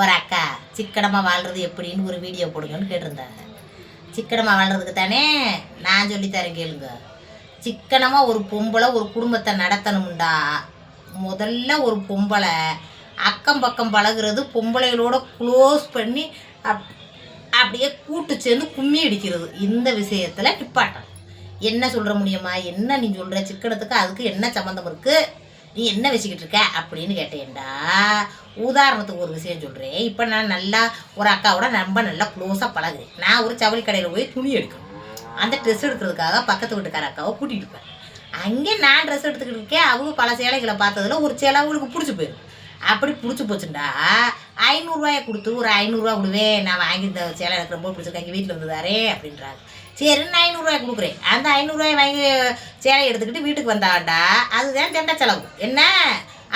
ஒரு அக்கா சிக்கனமாக வாழ்கிறது எப்படின்னு ஒரு வீடியோ போடுங்கன்னு கேட்டிருந்தாங்க. சிக்கனமாக வாழ்கிறதுக்கு தானே நான் சொல்லித்தரேன் கேளுங்க. சிக்கனமாக ஒரு பொம்பளை ஒரு குடும்பத்தை நடத்தணும்டா, முதல்ல ஒரு பொம்பளை அக்கம் பக்கம் பழகிறது, பொம்பளைகளோட க்ளோஸ் பண்ணி அப்படியே கூட்டு சேர்ந்து கும்மி அடிக்கிறது. இந்த விஷயத்தில் நிப்பாட்டம். என்ன சொல்கிற முடியுமா? என்ன நீ சொல்கிற சிக்கனத்துக்கு அதுக்கு என்ன சம்மந்தம் இருக்குது? நீ என்ன வச்சுக்கிட்டு இருக்க அப்படின்னு கேட்டேன்டா. உதாரணத்துக்கு ஒரு விஷயம் சொல்கிறேன். இப்போ நான் நல்லா ஒரு அக்காவோட ரொம்ப நல்லா க்ளோஸாக பழகுறேன். நான் ஒரு ஜவுளி கடையில் போய் துணி எடுக்கணும். அந்த ட்ரெஸ் எடுக்கிறதுக்காக பக்கத்து வீட்டுக்கார அக்காவை கூட்டிகிட்டு இருப்பேன். அங்கே நான் ட்ரெஸ் எடுத்துக்கிட்டு இருக்கேன். அவங்க பல சேலைகளை பார்த்ததில் ஒரு சேலை அவங்களுக்கு பிடிச்சி போயிடும். அப்படி பிடிச்சி போச்சுண்டா 500 கொடுத்து ஒரு 500 கொடுவேன், நான் வாங்கி இந்த சேலை எனக்கு ரொம்ப பிடிச்சிருக்கேன், எங்கள் வீட்டில் வந்து தாரே அப்படின்றாங்க. சரின்னு 500 கொடுக்குறேன். அந்த 500 வாங்கி சேலை எடுத்துக்கிட்டு வீட்டுக்கு வந்தாண்டா அதுதான் சண்டை செலவு. என்ன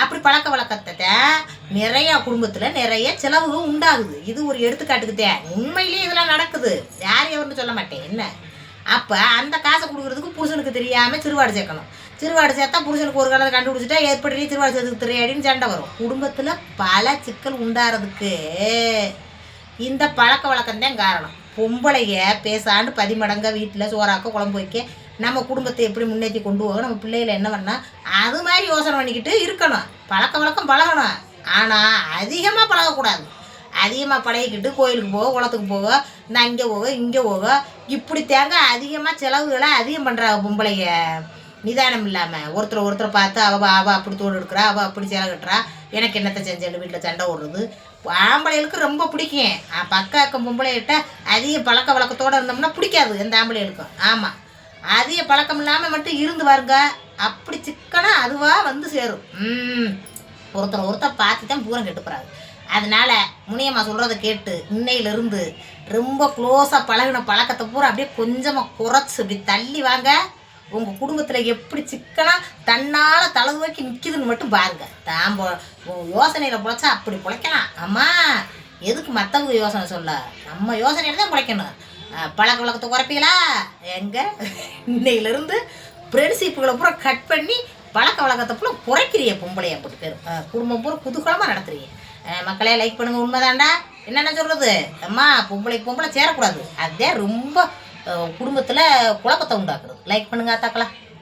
அப்படி பழக்க வழக்கத்தை நிறையா குடும்பத்தில் நிறைய செலவு உண்டாகுது. இது ஒரு எடுத்துக்காட்டுக்குதே. உண்மையிலேயே இதெல்லாம் நடக்குது. யார் எவருன்னு சொல்ல மாட்டேன். என்ன அப்போ அந்த காசை கொடுக்குறதுக்கு புருஷனுக்கு தெரியாமல் சிறுவாடு சேர்க்கணும். சிறுவாடு சேர்த்தா புருஷனுக்கு ஒரு காலத்தை கண்டுபிடிச்சிட்டா ஏற்பட்டு சிறுவாடு சேர்த்துக்கு தெரியாடின்னு சண்டை வரும். குடும்பத்தில் பல சிக்கல் உண்டாகிறதுக்கு இந்த பழக்க வழக்கம்தான் காரணம். பொம்பளைய பேசாண்டு 10 மடங்கா வீட்டில் சோறாக்க குழம்பு வைக்க நம்ம குடும்பத்தை எப்படி முன்னேற்றி கொண்டு போக, நம்ம பிள்ளைகளை என்ன பண்ணால் அது மாதிரி யோசனை பண்ணிக்கிட்டு இருக்கணும். பழக்க வழக்கம் பழகணும், ஆனால் அதிகமாக பழகக்கூடாது. அதிகமாக பழகிக்கிட்டு கோயிலுக்கு போக, குளத்துக்கு போக, இந்த அங்கே போக இங்கே போக இப்படி தேங்க அதிகமாக செலவுகளை அதிகம் பண்ணுறாங்க பொம்பளைங்க. நிதானம் இல்லாமல் ஒருத்தரை பார்த்து அவள் அப்படி தோடு எடுக்கிறா, அவள் அப்படி சேலை கட்டுறா, எனக்கு என்னத்தை செஞ்சேன்னு வீட்டில் சண்டை ஓடுறது. ஆம்பளைகளுக்கு ரொம்ப பிடிக்கும். பக்கம் பொம்பளைகிட்ட அதிக பழக்க வழக்கத்தோடு இருந்தோம்னா பிடிக்காது எந்த ஆம்பளைகளுக்கும். ஆமாம், அதிக பழக்கம் இல்லாமல் மட்டும் இருந்து வருங்க. அப்படி சிக்கனா அதுவாக வந்து சேரும். ஒருத்தர் பார்த்து தான் பூரம் கெட்டுப்பறாது. அதனால் முனியம்மா சொல்கிறத கேட்டு இன்னையிலிருந்து ரொம்ப க்ளோஸாக பழகின பழக்கத்தை பூரா அப்படியே கொஞ்சமாக குறைச்சி அப்படி தள்ளி வாங்க. உங்கள் குடும்பத்தில் எப்படி சிக்கனாக தன்னால் தலை தூக்கி நிற்கிதுன்னு மட்டும் பாருங்கள். தான் யோசனையில் பிழைச்சா அப்படி பிழைக்கலாம். ஆமாம், எதுக்கு மற்றவங்க யோசனை சொல்ல, நம்ம யோசனையில் தான் பிழைக்கணும். பழக்க வழக்கத்தை குறைப்பீங்களா? எங்கே இன்னையிலேருந்து ஃப்ரெண்ட்ஷிப்புகளை பூரா கட் பண்ணி பழக்க வழக்கத்தை பூரா குறைக்கிறிய பொம்பளையை போட்டு பேர் குடும்பம் பூரா குதூகலமாக நடத்துறீங்க. மக்களே லைக் பண்ணுங்கள். உண்மைதாண்டா என்னென்ன சொல்கிறது. அம்மா பொம்பளை சேரக்கூடாது. அதே ரொம்ப குடும்பத்தில் குழப்பத்தை உண்டாக்குறது. லைக் பண்ணுங்க, தாக்கலாம்.